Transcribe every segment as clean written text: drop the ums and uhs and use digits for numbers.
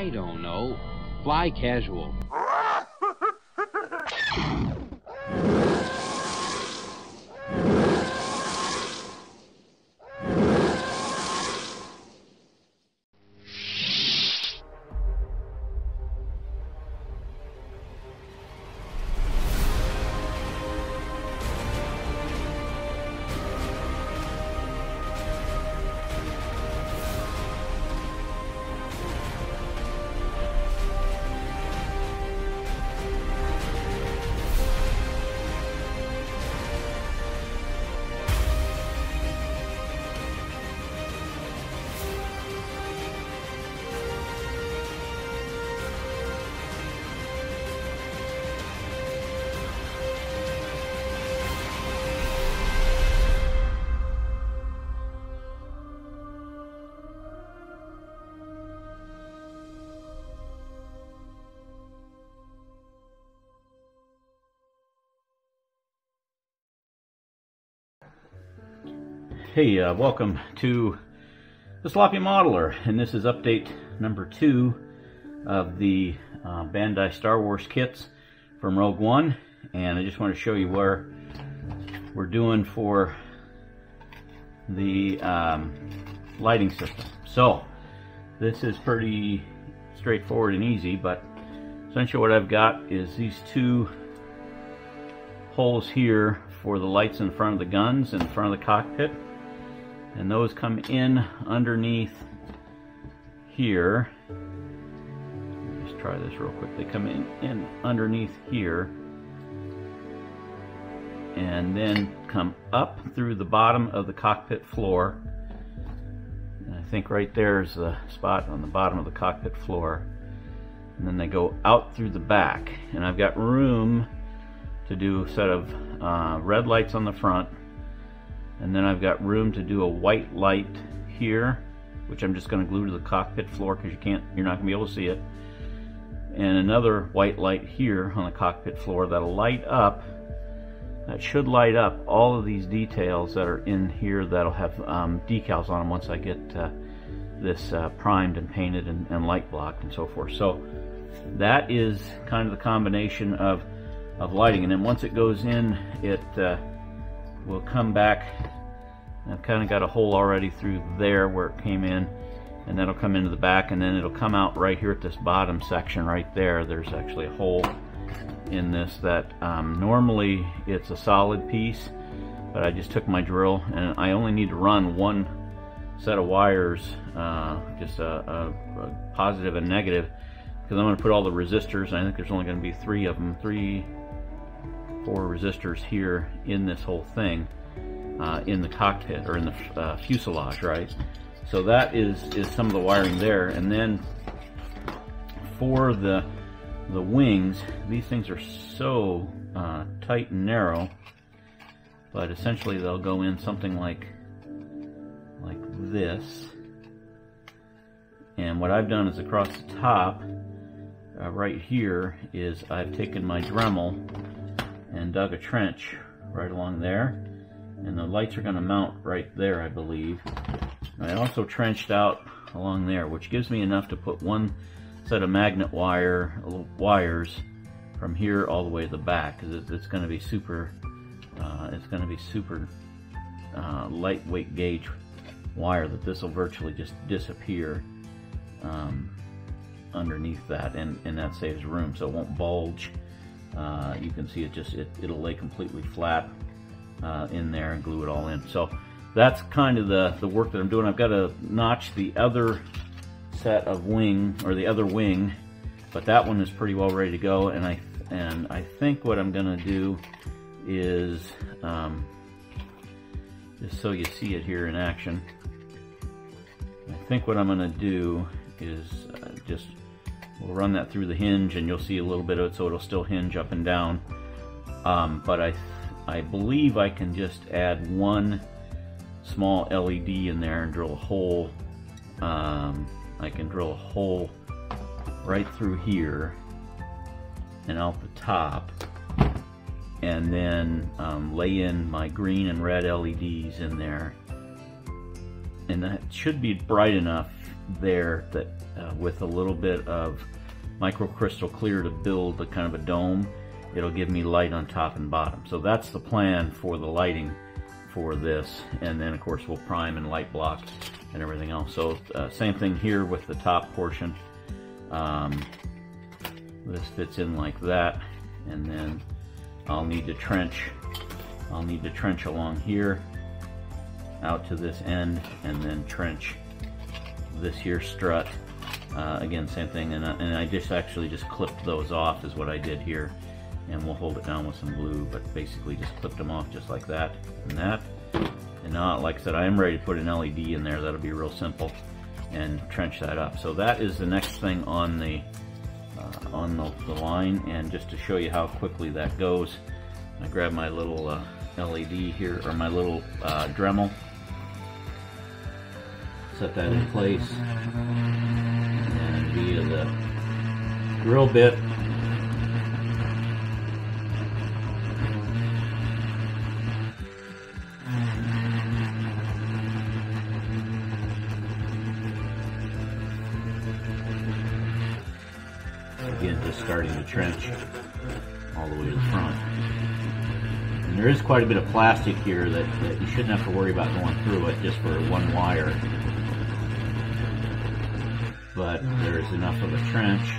I don't know. Fly casual. Hey, welcome to the Sloppy Modeler, and this is update number 2 of the Bandai Star Wars kits from Rogue One, and I just want to show you where we're doing for the lighting system. So this is pretty straightforward and easy, but essentially what I've got is these 2 holes here for the lights in front of the guns, in front of the cockpit. And those come in underneath here. Let me just try this real quick. They come in underneath here and then come up through the bottom of the cockpit floor. And I think right there is the spot on the bottom of the cockpit floor. And then they go out through the back. And I've got room to do a set of red lights on the front. And then I've got room to do a white light here, which I'm just going to glue to the cockpit floor because you're not going to be able to see it. And another white light here on the cockpit floor that'll light up. That should light up all of these details that are in here that'll have decals on them once I get this primed and painted and light blocked and so forth. So that is kind of the combination of lighting. And then once it goes in, it will come back. I've kind of got a hole already through there where it came in, and that'll come into the back, and then it'll come out right here at this bottom section right there. There's actually a hole in this that normally it's a solid piece, but I just took my drill and I only need to run one set of wires, just a positive and negative, because I'm going to put all the resistors, and I think there's only going to be 3 of them, 4 resistors here in this whole thing, in the cockpit or in the fuselage, right? So that is some of the wiring there. And then for the wings, these things are so tight and narrow, but essentially they'll go in something like this. And what I've done is across the top, right here, is I've taken my Dremel and dug a trench right along there, and the lights are going to mount right there, I believe. I also trenched out along there, which gives me enough to put one set of magnet wires from here all the way to the back, because it's going to be super lightweight gauge wire that this will virtually just disappear underneath that, and that saves room, so it won't bulge. You can see it'll lay completely flat in there and glue it all in. So that's kind of the work that I'm doing. I've got to notch the other set of wing, or the other wing, but that one is pretty well ready to go. And I think what I'm going to do is, just so you see it here in action, I think what I'm going to do is we'll run that through the hinge, and you'll see a little bit of it, so it'll still hinge up and down. But I believe I can just add one small LED in there and drill a hole. I can drill a hole right through here and out the top, and then lay in my green and red LEDs in there. And that should be bright enough there that with a little bit of microcrystal clear to build a kind of a dome. It'll give me light on top and bottom. So that's the plan for the lighting for this. And then of course we'll prime and light block and everything else. So same thing here with the top portion. This fits in like that, and then I'll need to trench along here out to this end, and then trench this here strut. Again, same thing, and I actually just clipped those off is what I did here, and we'll hold it down with some glue, but basically just clipped them off just like that and that. And now, like I said, I am ready to put an LED in there. That'll be real simple, and trench that up. So that is the next thing on the line. And just to show you how quickly that goes, I grab my little LED here, or my little Dremel, set that in place, and via the drill bit, again, just starting to trench all the way to the front. And there is quite a bit of plastic here that you shouldn't have to worry about going through it just for one wire. But there's enough of a trench.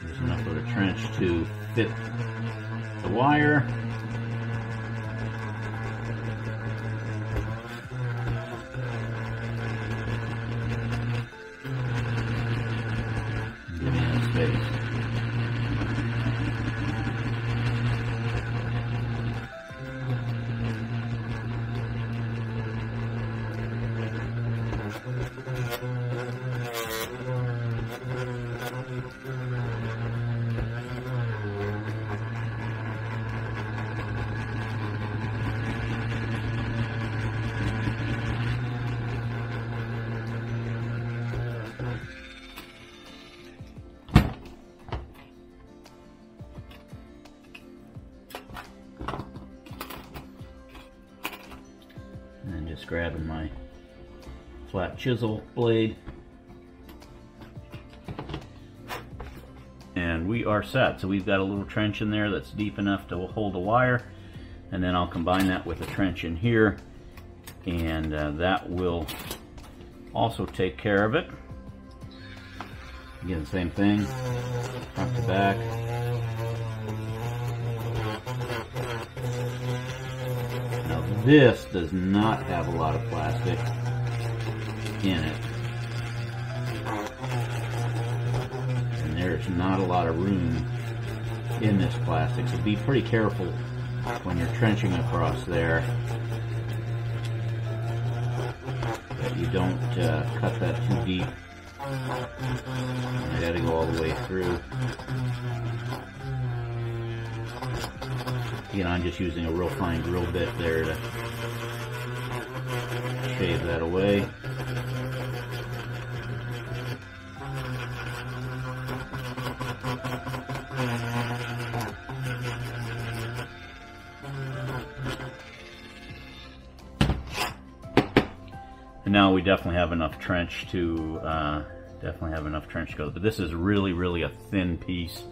There's enough of a trench to fit the wire. And just grabbing my flat chisel blade, and we are set. So we've got a little trench in there that's deep enough to hold a wire, and then I'll combine that with a trench in here, and that will also take care of it. Again, same thing, front to back. Now this does not have a lot of plastic in it, and there's not a lot of room in this plastic, so be pretty careful when you're trenching across there that you don't cut that too deep. I gotta go all the way through. Again, I'm just using a real fine drill bit there to shave that away. And now we definitely have enough trench to go. But this is really a thin piece,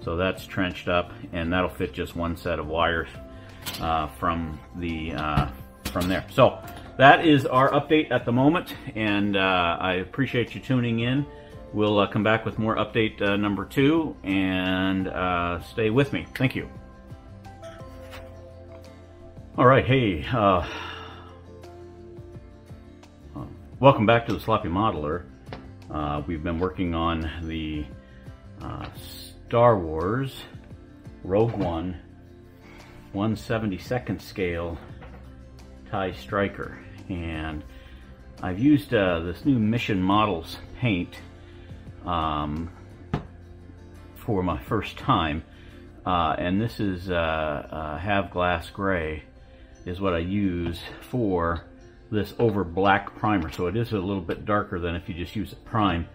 so that's trenched up, and that'll fit just one set of wires from there. So that is our update at the moment, and I appreciate you tuning in. We'll come back with more update number 2, and stay with me. Thank you. All right, hey. Welcome back to the Sloppy Modeler. We've been working on the Star Wars Rogue One 1/72nd scale TIE Striker, and I've used this new Mission Models paint for my first time, and this is Have Glass Gray is what I use for this over black primer. So it is a little bit darker than if you just use it prime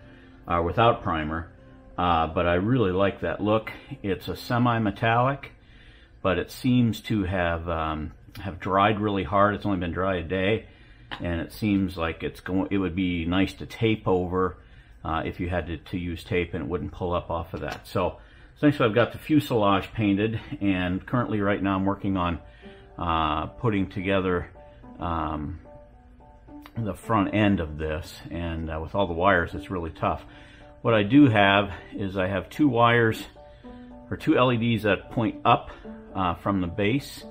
without primer, but I really like that look. It's a semi-metallic, but it seems to have dried really hard. It's only been dry a day, and it seems like it would be nice to tape over if you had to use tape, and it wouldn't pull up off of that. So essentially I've got the fuselage painted, and currently right now I'm working on putting together the front end of this, and with all the wires it's really tough. What I do have is I have two wires, or two LEDs that point up from the base,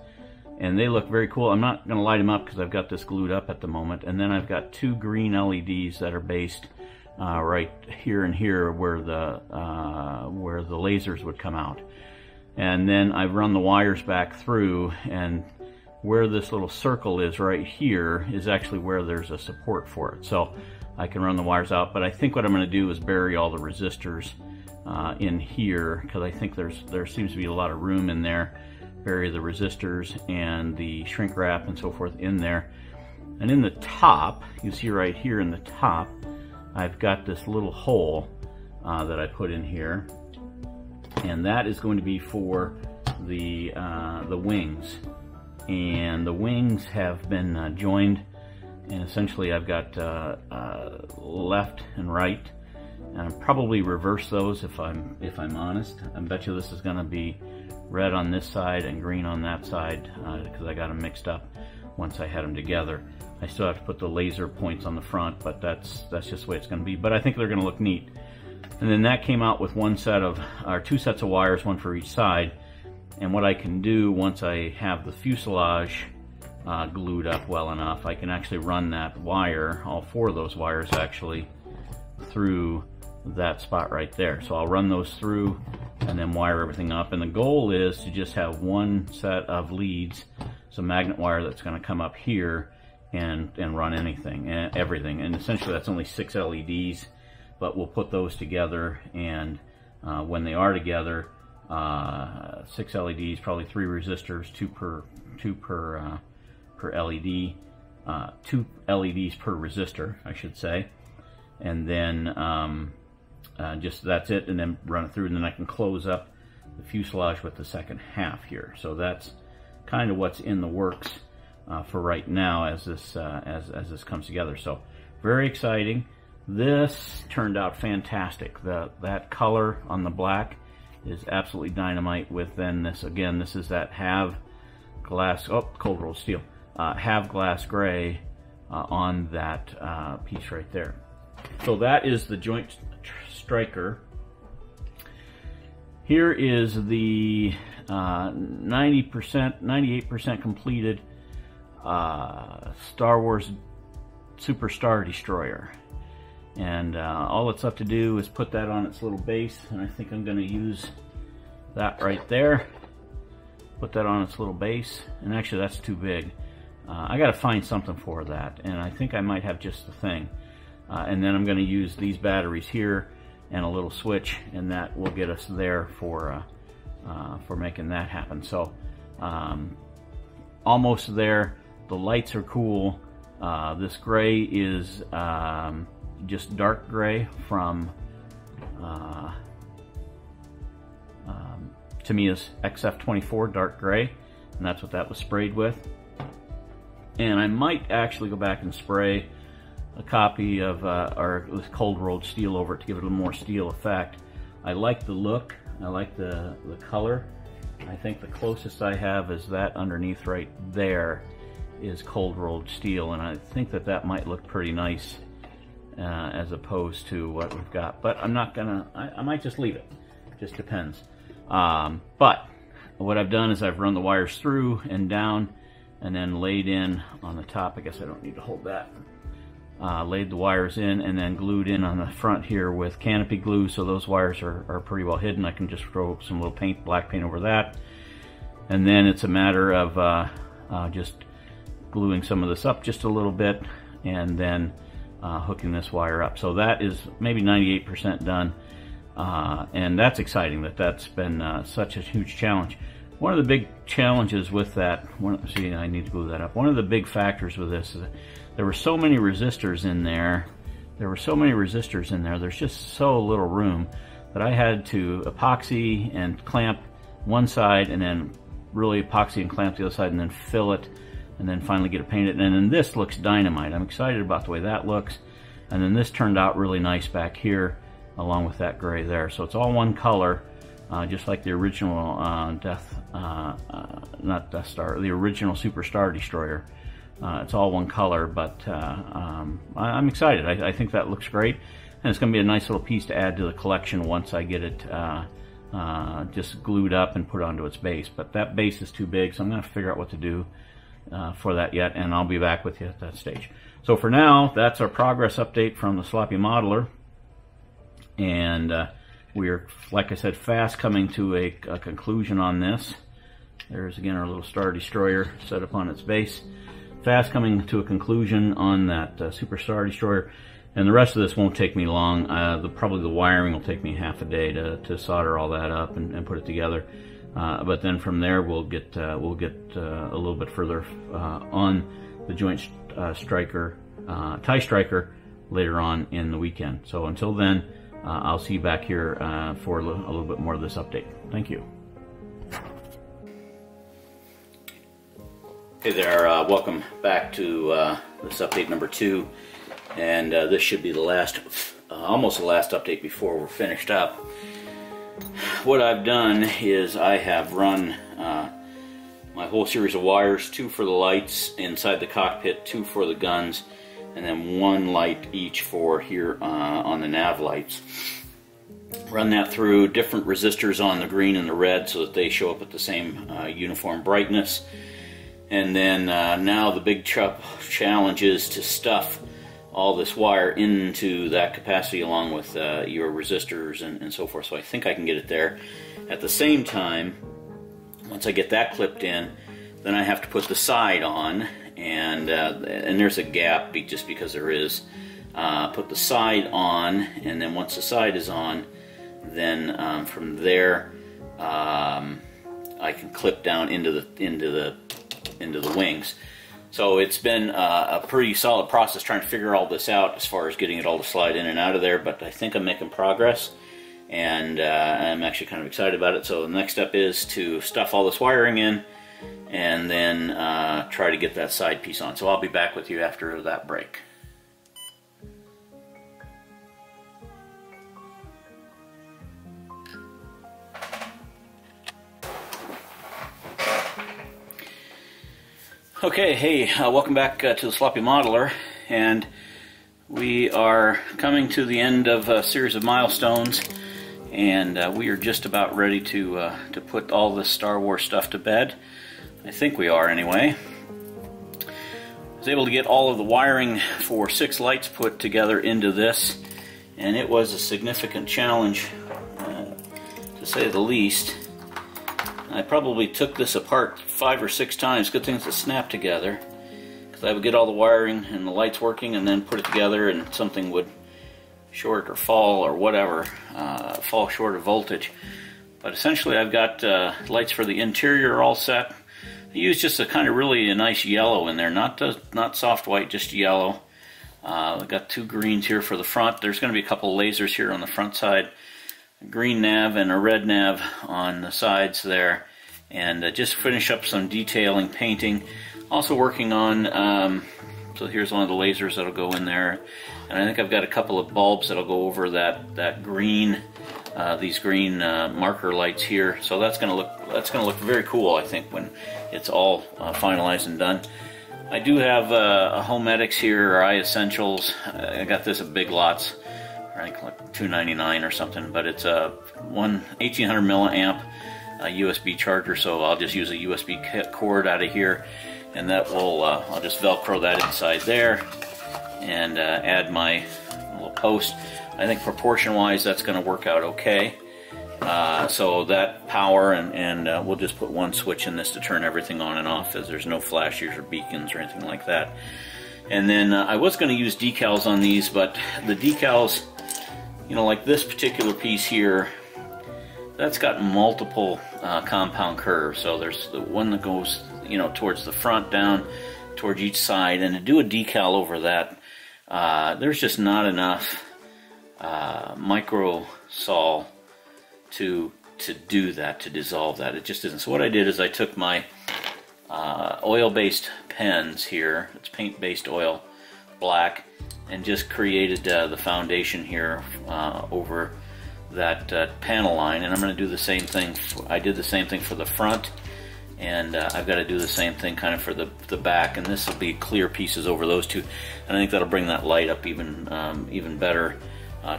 and they look very cool. I'm not going to light them up because I've got this glued up at the moment. And then I've got two green LEDs that are based right here and here where the lasers would come out. And then I've run the wires back through, and where this little circle is right here is actually where there's a support for it. So I can run the wires out, but I think what I'm going to do is bury all the resistors in here, because I think there seems to be a lot of room in there. Bury the resistors and the shrink wrap and so forth in there. And in the top, you see right here in the top, I've got this little hole that I put in here, and that is going to be for the wings. And the wings have been joined, and essentially I've got left and right, and I'll probably reverse those if I'm honest. I bet you this is going to be red on this side and green on that side, because I got them mixed up once I had them together. I still have to put the laser points on the front, but that's just the way it's going to be. But I think they're going to look neat. And then that came out with two sets of wires, one for each side. And what I can do once I have the fuselage glued up well enough, I can actually run that wire, all four of those wires actually, through that spot right there. So I'll run those through and then wire everything up. And the goal is to just have one set of leads, some magnet wire that's going to come up here and run everything. And essentially that's only 6 LEDs, but we'll put those together, and when they are together, 6 LEDs, probably 3 resistors, two per LED, 2 LEDs per resistor, I should say, and then just that's it, and then run it through, and then I can close up the fuselage with the second half here. So that's kind of what's in the works for right now as this comes together. So very exciting. This turned out fantastic. That color on the black is absolutely dynamite. With then this again, this is that have glass, cold rolled steel, have glass gray on that piece right there. So that is the joint striker. Here is the 90%, 98% completed Star Wars Super Star Destroyer. And all it's up to do is put that on its little base, and I think I'm going to use that right there. Put that on its little base, and actually that's too big. I got to find something for that, and I think I might have just the thing. And then I'm going to use these batteries here and a little switch, and that will get us there for making that happen. So almost there. The lights are cool. This gray is just dark gray from Tamiya's XF24 dark gray, and that's what that was sprayed with. And I might actually go back and spray a copy of our cold rolled steel over it to give it a little more steel effect. I like the look, I like the color. I think the closest I have is that underneath right there is cold rolled steel, and I think that might look pretty nice as opposed to what we've got. But I'm not gonna, I might just leave it, just depends. But what I've done is I've run the wires through and down and then laid in on the top. I guess I don't need to hold that. Laid the wires in and then glued in on the front here with canopy glue, so those wires are pretty well hidden. I can just throw some little paint, black paint over that, and then it's a matter of just gluing some of this up just a little bit and then hooking this wire up. So that is maybe 98% done, and that's exciting that's been such a huge challenge. One of the big challenges with that, see, I need to glue that up. One of the big factors with this is there were so many resistors in there. There's just so little room that I had to epoxy and clamp one side and then really epoxy and clamp the other side and then fill it and then finally get it painted. And then this looks dynamite. I'm excited about the way that looks. And then this turned out really nice back here, along with that gray there. So it's all one color, just like the original not Death Star, the original Super Star Destroyer. It's all one color, but I'm excited. I think that looks great, and it's going to be a nice little piece to add to the collection once I get it just glued up and put onto its base. But that base is too big, so I'm going to figure out what to do for that yet, and I'll be back with you at that stage. So for now, that's our progress update from the Sloppy Modeler, and we're, like I said, fast coming to a conclusion on this. There's again our little Star Destroyer set up on its base. Fast coming to a conclusion on that Super Star Destroyer, and the rest of this won't take me long. Probably the wiring will take me half a day to solder all that up and put it together. But then from there we'll get a little bit further on the Joint Striker, TIE Striker later on in the weekend. So until then, I'll see you back here for a little bit more of this update. Thank you. Hey there, welcome back to this update number 2, and this should be the last, almost the last update before we're finished up. What I've done is I have run my whole series of wires, 2 for the lights inside the cockpit, 2 for the guns, and then 1 light each for here on the nav lights. Run that through different resistors on the green and the red so that they show up at the same uniform brightness. And then now the big challenge is to stuff all this wire into that capacity along with your resistors and so forth. So I think I can get it there. At the same time, once I get that clipped in, then I have to put the side on, and there's a gap just because there is. Put the side on, and then once the side is on, then from there I can clip down into the wings. So it's been a pretty solid process trying to figure all this out as far as getting it all to slide in and out of there, but I think I'm making progress, and I'm actually kind of excited about it. So the next step is to stuff all this wiring in and then try to get that side piece on. So I'll be back with you after that break. Okay, hey, welcome back to the Sloppy Modeler, and we are coming to the end of a series of milestones, and we are just about ready to put all this Star Wars stuff to bed. I think we are, anyway. I was able to get all of the wiring for 6 lights put together into this, and it was a significant challenge, to say the least. I probably took this apart 5 or 6 times. Good things that snapped together, because I would get all the wiring and the lights working and then put it together and something would short or fall or whatever, fall short of voltage. But essentially I've got lights for the interior all set. I used just a kind of really a nice yellow in there, not soft white, just yellow. I've got 2 greens here for the front. There's going to be a couple lasers here on the front side. A green nav and a red nav on the sides there, and just finish up some detailing, painting. Also working on, so here's one of the lasers that'll go in there, and I think I've got a couple of bulbs that'll go over that green, these green marker lights here. So that's gonna look very cool, I think, when it's all finalized and done. I do have a Homedics here, or iEssentials. I got this at Big Lots. I think like $2.99 or something, but it's a 1800 milliamp USB charger, so I'll just use a USB cord out of here, and that will I'll just Velcro that inside there and add my little post. I think proportion-wise that's going to work out okay. So that power, and we'll just put 1 switch in this to turn everything on and off, as there's no flashes or beacons or anything like that. And then I was going to use decals on these, but the decals, you know, like this particular piece here, that's got multiple compound curves. So there's the one that goes, you know, towards the front, down towards each side, and to do a decal over that, there's just not enough micro sol to do that, to dissolve that. It just isn't. So what I did is I took my oil-based pens here. It's paint-based oil, black, and just created the foundation here over that panel line. And I'm going to do the same thing. I did the same thing for the front, and I've got to do the same thing kind of for the back. And this will be clear pieces over those two, and I think that'll bring that light up even better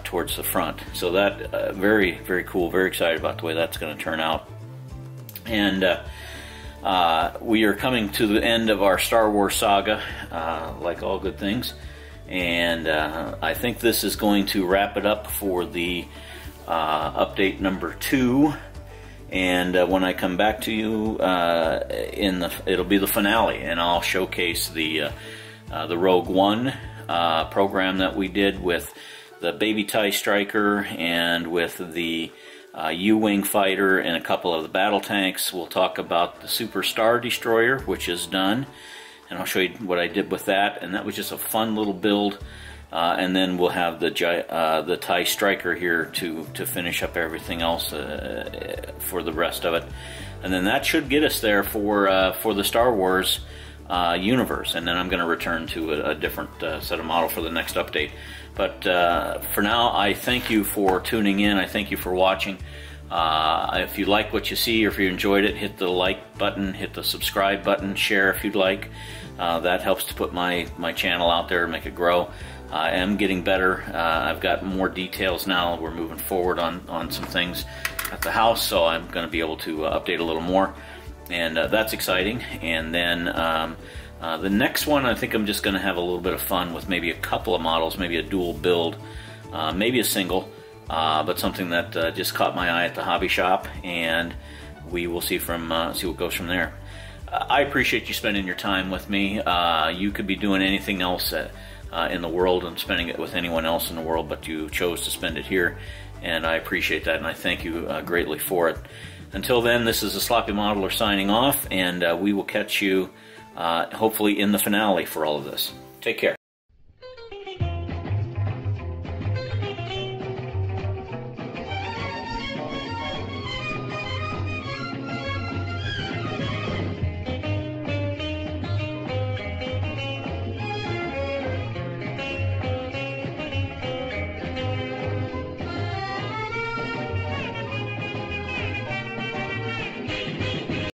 towards the front. So that very, very cool. Very excited about the way that's going to turn out. And we are coming to the end of our Star Wars saga, like all good things. And I think this is going to wrap it up for the update number 2. And when I come back to you, it'll be the finale, and I'll showcase the Rogue One program that we did with the Baby TIE Striker and with the U-Wing fighter and a couple of the battle tanks. We'll talk about the Super Star Destroyer, which is done, and I'll show you what I did with that. And that was just a fun little build. And then we'll have the TIE Striker here to finish up everything else for the rest of it. And then that should get us there for the Star Wars universe. And then I'm going to return to a different set of model for the next update. But for now, I thank you for tuning in. I thank you for watching. If you like what you see, or if you enjoyed it, hit the like button, hit the subscribe button, share if you'd like. That helps to put my channel out there and make it grow. I am getting better. I've got more details now. We're moving forward on some things at the house, so I'm going to be able to update a little more, and that's exciting. And then the next one, I think I'm just going to have a little bit of fun with maybe a couple of models, maybe a dual build, maybe a single, but something that just caught my eye at the hobby shop, and we will see what goes from there. I appreciate you spending your time with me. You could be doing anything else in the world and spending it with anyone else in the world, but you chose to spend it here, and I appreciate that, and I thank you greatly for it. Until then, this is the Sloppy Modeler signing off, and we will catch you hopefully in the finale for all of this. Take care.